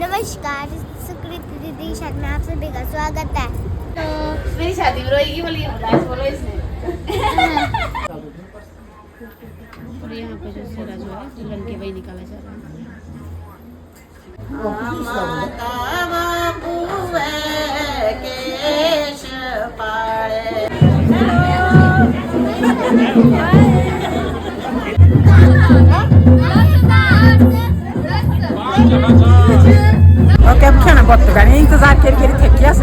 नमस्कार, सुकृति दीदी शादी में आप सभी का स्वागत है। तो मेरी शादी में रोएगी बोली बोलो इसने। और यहाँ पे जो सेरा जो है दुल्हन के वही निकाला जा रहा है। माता बाबूए केश पाड़े। Oke, bukan buat tuh kan ini tuh zakir kiri tekias.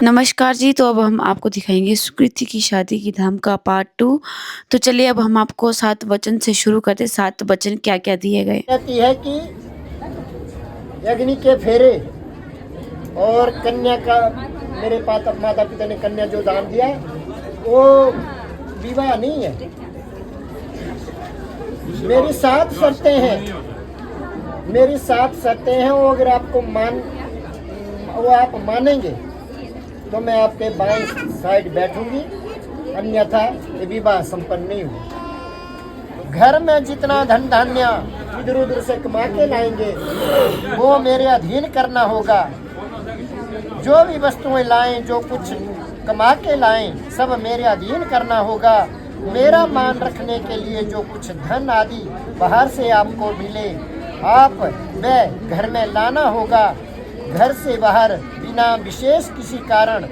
नमस्कार जी, तो अब हम आपको दिखाएंगे सुकृति की शादी की धाम का पार्ट 2। तो चलिए अब हम आपको 7 वचन से शुरू करते। 7 वचन क्या क्या दिए गए। कहती है कि अग्नि के फेरे और कन्या का मेरे माता पिता ने कन्या जो दान दिया वो विवाह नहीं है। मेरी 7 शर्तें हैं, मेरी 7 शर्तें हैं। वो अगर आपको आप मानेंगे तो मैं आपके बाएं साइड बैठूंगी, अन्यथा ये विवाह संपन्न नहीं होगा। घर में जितना धन धान्य इधर उधर से कमा के लाएंगे वो मेरे अधीन करना होगा। जो भी वस्तुएं लाएं, जो कुछ कमा के लाएं, सब मेरे अधीन करना होगा। मेरा मान रखने के लिए जो कुछ धन आदि बाहर से आपको मिले, आप वह घर में लाना होगा। घर से बाहर बिना विशेष किसी कारण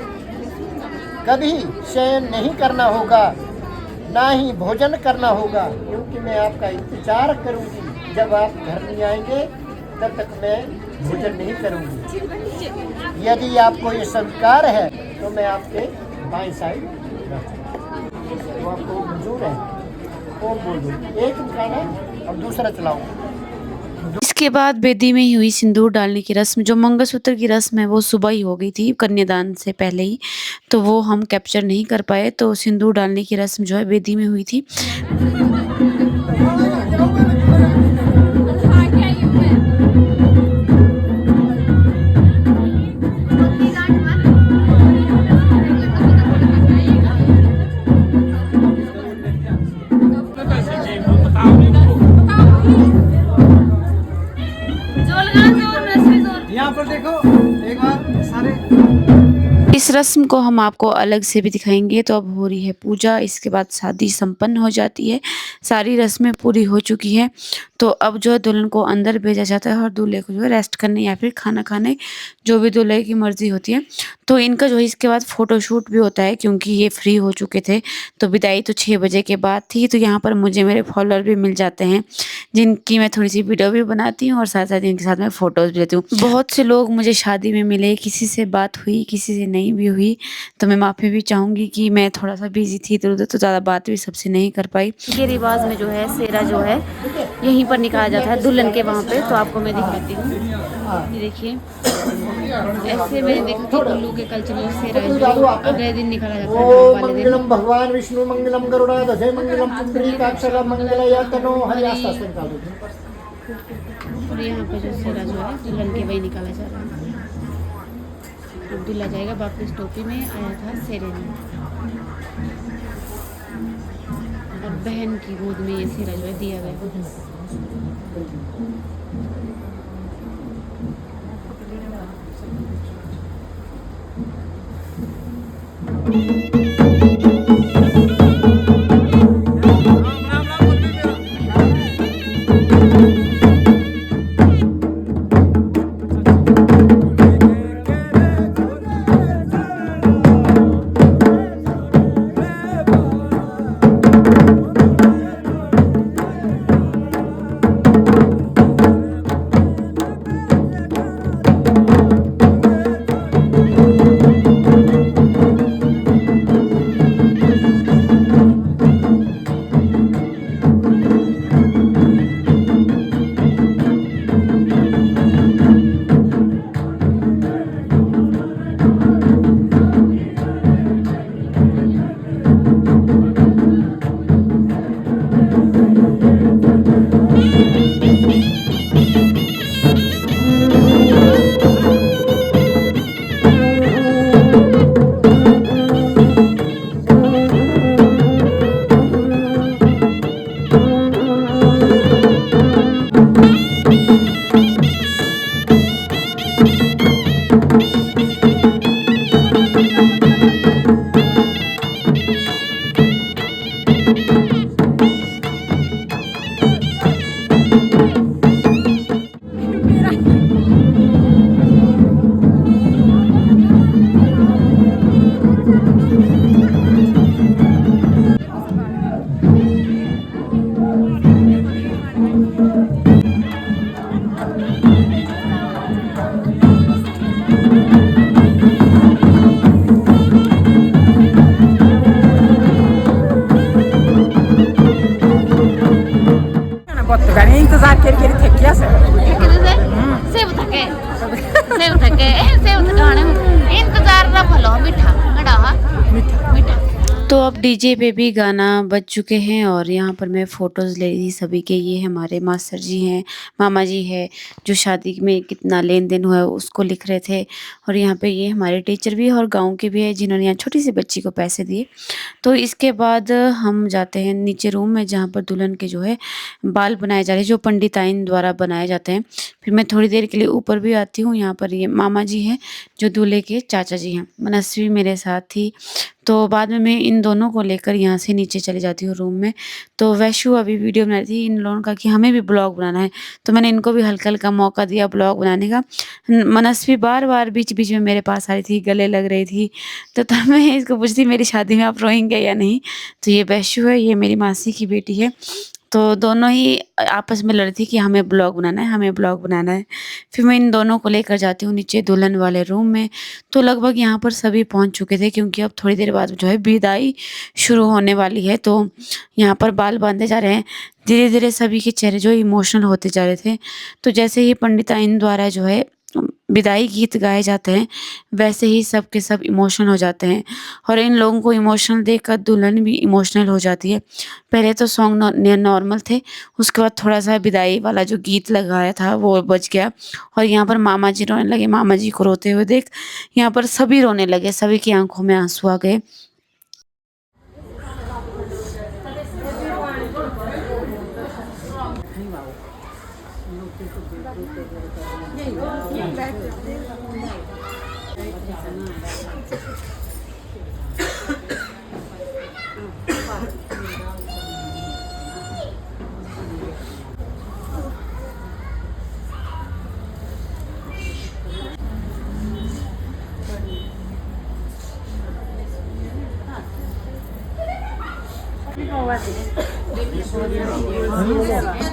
कभी शयन नहीं करना होगा, ना ही भोजन करना होगा, क्योंकि मैं आपका इंतजार करूंगी। जब आप घर नहीं आएंगे तब तक मैं भोजन नहीं करूंगी। यदि आपको ये स्वीकार है तो मैं आपके बाएं साइड रहूंगा। वो आपको मंजूर है? ओम बोल दो, एक निकाला अब दूसरा चलाओ। इसके बाद बेदी में ही हुई सिंदूर डालने की रस्म। जो मंगलसूत्र की रस्म है वो सुबह ही हो गई थी, कन्यादान से पहले ही, तो वो हम कैप्चर नहीं कर पाए। तो सिंदूर डालने की रस्म जो है बेदी में हुई थी। यहाँ पर देखो एक बार सारे। इस रस्म को हम आपको अलग से भी दिखाएंगे। तो अब हो रही है पूजा, इसके बाद शादी संपन्न हो जाती है। सारी रस्में पूरी हो चुकी है। तो अब जो है दुल्हन को अंदर भेजा जाता है और दूल्हे को जो है रेस्ट करने या फिर खाना खाने, जो भी दूल्हे की मर्जी होती है। तो इनका जो है इसके बाद फोटोशूट भी होता है, क्योंकि ये फ्री हो चुके थे। तो विदाई तो 6 बजे के बाद थी। तो यहाँ पर मुझे मेरे फॉलोअर भी मिल जाते हैं, जिनकी मैं थोड़ी सी वीडियो भी बनाती हूँ और साथ साथ इनके साथ मैं फ़ोटोज़ भी लेती हूँ। बहुत से लोग मुझे शादी में मिले, किसी से बात हुई, किसी से नहीं भी हुई। तो मैं माफ़ी भी चाहूँगी कि मैं थोड़ा सा बिजी थी इधर उधर, तो ज़्यादा बात भी सबसे नहीं कर पाई। ये रिवाज में जो है सेरा जो है यहीं पर निकाला जाता है दुल्हन के वहाँ पे। तो आपको मैं दिखाती हूँ, ये देखिए ऐसे मैंने देखा कि उल्लू के कल्चर में सेरा जो अगले दिन निकाला जाता है, ओम मंगलम भगवान विष्णु मंगलम गरुड़ाध्वज मंगलम पुंडरीकाक्षर मंगलयातनो हरियास्ता से निकाल दो। और यहाँ पे जो सेरा जो है दुल्हन के वही निकाला जा रहा है। अब दूल्हा जाएगा वापस टोपी में, आया था सेरे में। और बहन की गोद में ये सेरा जो है दिया गया। गाने इंतजार कर थक गया से सेब थके गाने इंतजार ना भलो मीठा मीठा। तो अब डीजे पे भी गाना बज चुके हैं और यहाँ पर मैं फ़ोटोज़ ले रही सभी के। ये हमारे मास्टर जी हैं, मामा जी है, जो शादी में कितना लेन देन हुआ है उसको लिख रहे थे। और यहाँ पे ये हमारे टीचर भी और गांव के भी है जिन्होंने यहाँ छोटी सी बच्ची को पैसे दिए। तो इसके बाद हम जाते हैं नीचे रूम में जहाँ पर दुल्हन के जो है बाल बनाए जा रहे हैं, जो पंडिताइन द्वारा बनाए जाते हैं। फिर मैं थोड़ी देर के लिए ऊपर भी आती हूँ। यहाँ पर ये मामा जी हैं जो दूल्हे के चाचा जी हैं। मनस्वी मेरे साथ थी। तो बाद में मैं इन दोनों को लेकर यहाँ से नीचे चली जाती हूँ रूम में। तो वैशु अभी वीडियो बना रही थी इन लोगों का कि हमें भी ब्लॉग बनाना है, तो मैंने इनको भी हल्का हल्का मौका दिया ब्लॉग बनाने का। मनस्वी बार बार बीच बीच में मेरे पास आ रही थी, गले लग रही थी। तो तब मैं इसको पूछती मेरी शादी में आप रोएंगे या नहीं। तो ये वैशु है, ये मेरी मासी की बेटी है। तो दोनों ही आपस में लड़ रही थी कि हमें ब्लॉग बनाना है, हमें ब्लॉग बनाना है। फिर मैं इन दोनों को लेकर जाती हूँ नीचे दुल्हन वाले रूम में। तो लगभग यहाँ पर सभी पहुँच चुके थे क्योंकि अब थोड़ी देर बाद जो है विदाई शुरू होने वाली है। तो यहाँ पर बाल बांधे जा रहे हैं। धीरे धीरे सभी के चेहरे जो इमोशनल होते जा रहे थे। तो जैसे ही पंडिताइन द्वारा जो है विदाई गीत गाए जाते हैं वैसे ही सब के सब इमोशनल हो जाते हैं। और इन लोगों को इमोशनल देखकर दुल्हन भी इमोशनल हो जाती है। पहले तो सॉन्ग नॉर्मल थे, उसके बाद थोड़ा सा विदाई वाला जो गीत लगाया था वो बज गया। और यहाँ पर मामा जी रोने लगे। मामा जी को रोते हुए देख यहाँ पर सभी रोने लगे, सभी की आंखों में आंसू आ गए।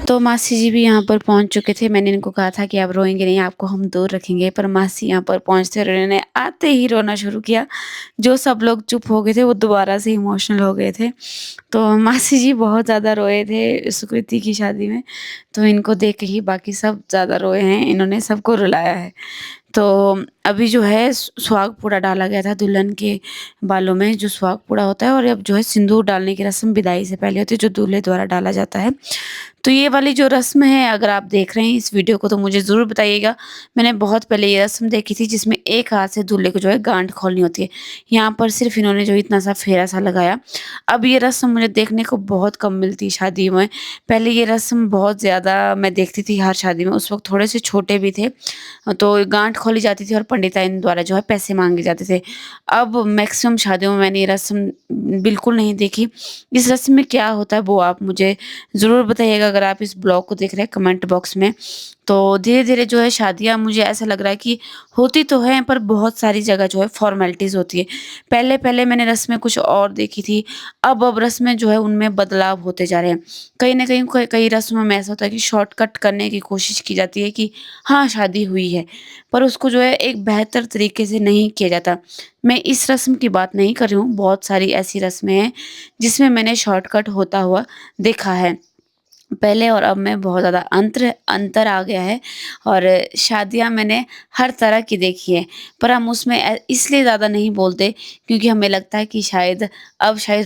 तो मासी जी भी यहाँ पर पहुँच चुके थे। मैंने इनको कहा था कि आप रोएंगे नहीं, आपको हम दूर रखेंगे, पर मासी यहाँ पर पहुँचते और इन्होंने आते ही रोना शुरू किया। जो सब लोग चुप हो गए थे वो दोबारा से इमोशनल हो गए थे। तो मासी जी बहुत ज़्यादा रोए थे सुकृति की शादी में। तो इनको देख के ही बाकी सब ज़्यादा रोए हैं, इन्होंने सबको रुलाया है। तो अभी जो है सुहाग पूड़ा डाला गया था दुल्हन के बालों में, जो सुहाग पूड़ा होता है। और अब जो है सिंदूर डालने की रस्म विदाई से पहले होती है, जो दूल्हे द्वारा डाला जाता है। तो ये वाली जो रस्म है, अगर आप देख रहे हैं इस वीडियो को तो मुझे ज़रूर बताइएगा। मैंने बहुत पहले ये रस्म देखी थी जिसमें एक हाथ से दूल्हे को जो है गांठ खोलनी होती है। यहाँ पर सिर्फ इन्होंने जो इतना सा फेरा सा लगाया। अब ये रस्म मुझे देखने को बहुत कम मिलती शादी में। पहले ये रस्म बहुत ज़्यादा मैं देखती थी हर शादी में, उस वक्त थोड़े से छोटे भी थे। तो गांठ खोली जाती थी और पंडिताइन द्वारा जो है पैसे मांगे जाते थे। अब मैक्सिमम शादियों में मैंने ये रस्म बिल्कुल नहीं देखी। इस रस्म में क्या होता है वो आप मुझे ज़रूर बताइएगा अगर आप इस ब्लॉग को देख रहे हैं कमेंट बॉक्स में। तो धीरे धीरे जो है शादियाँ मुझे ऐसा लग रहा है कि होती तो है पर बहुत सारी जगह जो है फॉर्मेलिटीज़ होती है। पहले पहले मैंने रस्में कुछ और देखी थी, अब रस्में जो है उनमें बदलाव होते जा रहे हैं। कहीं ना कहीं कई रस्मों में ऐसा होता है कि शॉर्टकट करने की कोशिश की जाती है कि हाँ शादी हुई है, पर उसको जो है एक बेहतर तरीके से नहीं किया जाता। मैं इस रस्म की बात नहीं कर रही हूँ, बहुत सारी ऐसी रस्में हैं जिसमें मैंने शॉर्टकट होता हुआ देखा है पहले और अब में बहुत ज़्यादा अंतर आ गया है। और शादियाँ मैंने हर तरह की देखी है, पर हम उसमें इसलिए ज़्यादा नहीं बोलते क्योंकि हमें लगता है कि शायद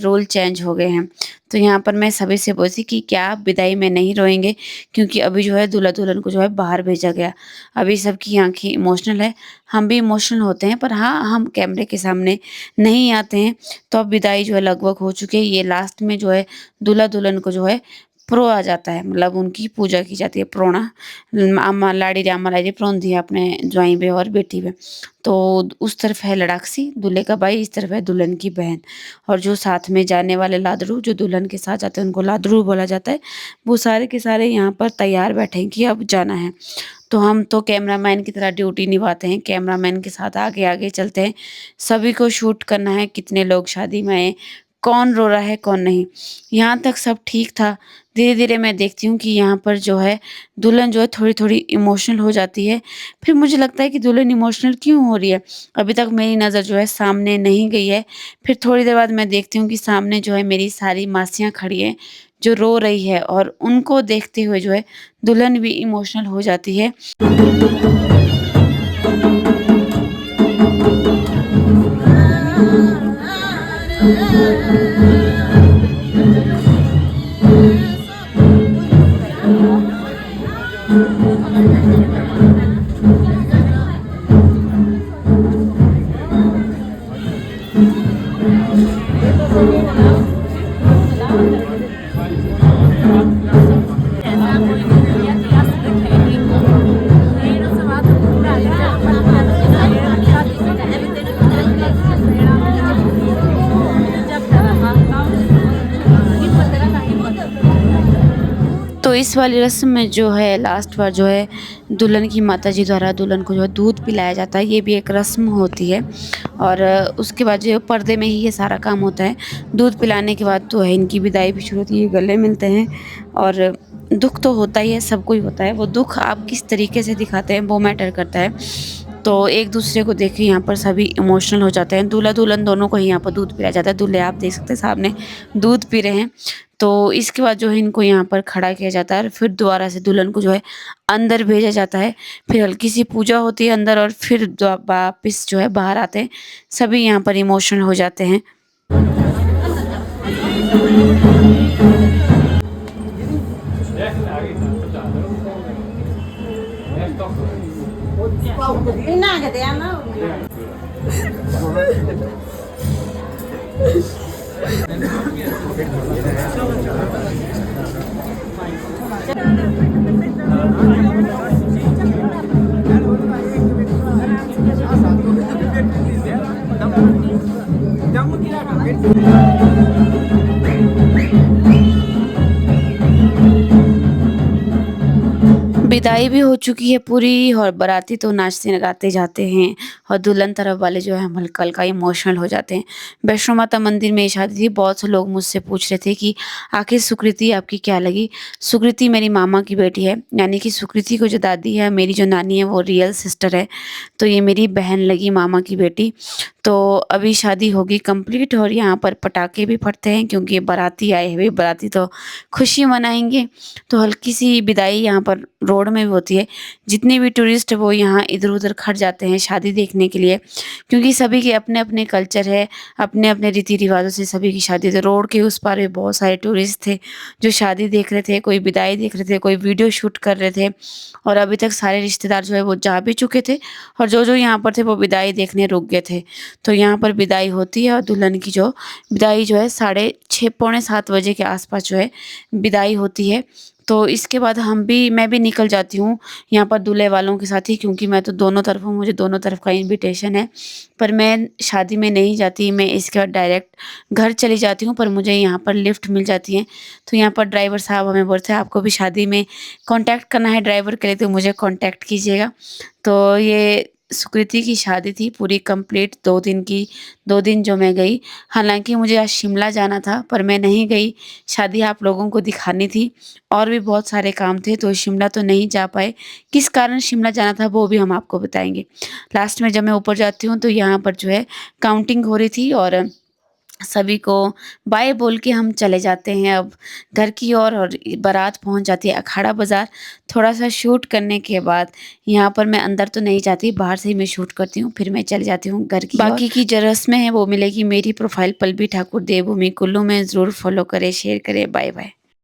रोल चेंज हो गए हैं। तो यहाँ पर मैं सभी से बोलती कि क्या आप विदाई में नहीं रोएंगे, क्योंकि अभी जो है दूल्हा दुल्हन को जो है बाहर भेजा गया। अभी सबकी आंखें इमोशनल है, हम भी इमोशनल होते हैं, पर हाँ हम कैमरे के सामने नहीं आते हैं। तो अब विदाई जो है लगभग हो चुकी है। ये लास्ट में जो है दूल्हा दुल्हन को जो है प्रो आ जाता है, मतलब उनकी पूजा की जाती है। प्रोना अम्मा लाड़ी रे अम्मा लाड़ी प्रोंदी है अपने ज्वाई पे और बेटी पे। तो उस तरफ है लड़ाकसी दूल्हे का भाई, इस तरफ है दुल्हन की बहन। और जो साथ में जाने वाले लादरू जो दुल्हन के साथ जाते हैं उनको लादरू बोला जाता है। वो सारे के सारे यहाँ पर तैयार बैठे हैं कि अब जाना है। तो हम तो कैमरामैन की तरह ड्यूटी निभाते हैं, कैमरामैन के साथ आगे आगे चलते हैं। सभी को शूट करना है, कितने लोग शादी में आए, कौन रो रहा है कौन नहीं। यहाँ तक सब ठीक था। धीरे धीरे मैं देखती हूँ कि यहाँ पर जो है दुल्हन जो है थोड़ी थोड़ी इमोशनल हो जाती है। फिर मुझे लगता है कि दुल्हन इमोशनल क्यों हो रही है, अभी तक मेरी नज़र जो है सामने नहीं गई है। फिर थोड़ी देर बाद मैं देखती हूँ कि सामने जो है मेरी सारी मासियाँ खड़ी हैं जो रो रही है, और उनको देखते हुए जो है दुल्हन भी इमोशनल हो जाती है। तो इस वाली रस्म में जो है लास्ट बार जो है दुल्हन की माताजी द्वारा दुल्हन को जो है दूध पिलाया जाता है। ये भी एक रस्म होती है, और उसके बाद जो है पर्दे में ही ये सारा काम होता है। दूध पिलाने के बाद तो है इनकी विदाई भी शुरू होती है, गले मिलते हैं। और दुख तो होता ही है, सबको ही होता है। वो दुख आप किस तरीके से दिखाते हैं वो मैटर करता है। तो एक दूसरे को देख के यहाँ पर सभी इमोशनल हो जाते हैं। दूल्हा दुल्हन दोनों को ही यहाँ पर दूध पिलाया जाता है। दूल्हे आप देख सकते हैं सामने दूध पी रहे हैं। तो इसके बाद जो है इनको यहाँ पर खड़ा किया जाता है, और फिर दोबारा से दुल्हन को जो है अंदर भेजा जाता है। फिर हल्की सी पूजा होती है अंदर, और फिर वापस जो है बाहर आते हैं। सभी यहाँ पर इमोशनल हो जाते हैं। विदाई भी हो चुकी है पूरी, और बाराती तो नाचते गाते जाते हैं, और दुल्हन तरफ वाले जो है हल्का हल्का इमोशनल हो जाते हैं। वैष्णो माता मंदिर में शादी थी। बहुत से लोग मुझसे पूछ रहे थे कि आखिर सुकृति आपकी क्या लगी। सुकृति मेरी मामा की बेटी है, यानी कि सुकृति को जो दादी है, मेरी जो नानी है, वो रियल सिस्टर है। तो ये मेरी बहन लगी, मामा की बेटी। तो अभी शादी होगी कंप्लीट, और यहाँ पर पटाखे भी फटते हैं क्योंकि बाराती आए हुए, बाराती तो खुशी मनाएंगे। तो हल्की सी विदाई यहाँ पर रोड में भी होती है। जितने भी टूरिस्ट है वो यहाँ इधर उधर खट जाते हैं शादी देखने के लिए, क्योंकि सभी के अपने अपने कल्चर है, अपने अपने रीति रिवाजों से सभी की शादी। तो रोड के उस पार भी बहुत सारे टूरिस्ट थे जो शादी देख रहे थे, कोई विदाई देख रहे थे, कोई वीडियो शूट कर रहे थे। और अभी तक सारे रिश्तेदार जो है वो जा भी चुके थे, और जो जो यहाँ पर थे वो विदाई देखने रुक गए थे। तो यहाँ पर विदाई होती है, और दुल्हन की जो विदाई जो है 6:30 पौने 7 बजे के आसपास जो है विदाई होती है। तो इसके बाद मैं भी निकल जाती हूँ यहाँ पर दूल्हे वालों के साथ ही, क्योंकि मैं तो दोनों तरफ हूँ, मुझे दोनों तरफ का इनविटेशन है। पर मैं शादी में नहीं जाती, मैं इसके बाद डायरेक्ट घर चली जाती हूँ। पर मुझे यहाँ पर लिफ्ट मिल जाती है। तो यहाँ पर ड्राइवर साहब हमें बोलते हैं आपको भी शादी में कांटेक्ट करना है ड्राइवर के लिए, तो मुझे कांटेक्ट कीजिएगा। तो ये सुकृति की शादी थी पूरी कंप्लीट 2 दिन की। 2 दिन जो मैं गई, हालांकि मुझे आज शिमला जाना था पर मैं नहीं गई। शादी आप लोगों को दिखानी थी, और भी बहुत सारे काम थे, तो शिमला तो नहीं जा पाए। किस कारण शिमला जाना था वो भी हम आपको बताएंगे। लास्ट में जब मैं ऊपर जाती हूँ तो यहाँ पर जो है काउंटिंग हो रही थी, और सभी को बाय बोल के हम चले जाते हैं अब घर की ओर। और बारात पहुंच जाती है अखाड़ा बाज़ार। थोड़ा सा शूट करने के बाद यहाँ पर मैं अंदर तो नहीं जाती, बाहर से ही मैं शूट करती हूँ, फिर मैं चली जाती हूँ घर की। बाकी की जो रस्में हैं वो मिलेगी मेरी प्रोफाइल पल्लवी ठाकुर देवभूमि कुल्लू में। ज़रूर फॉलो करें, शेयर करें। Bye bye.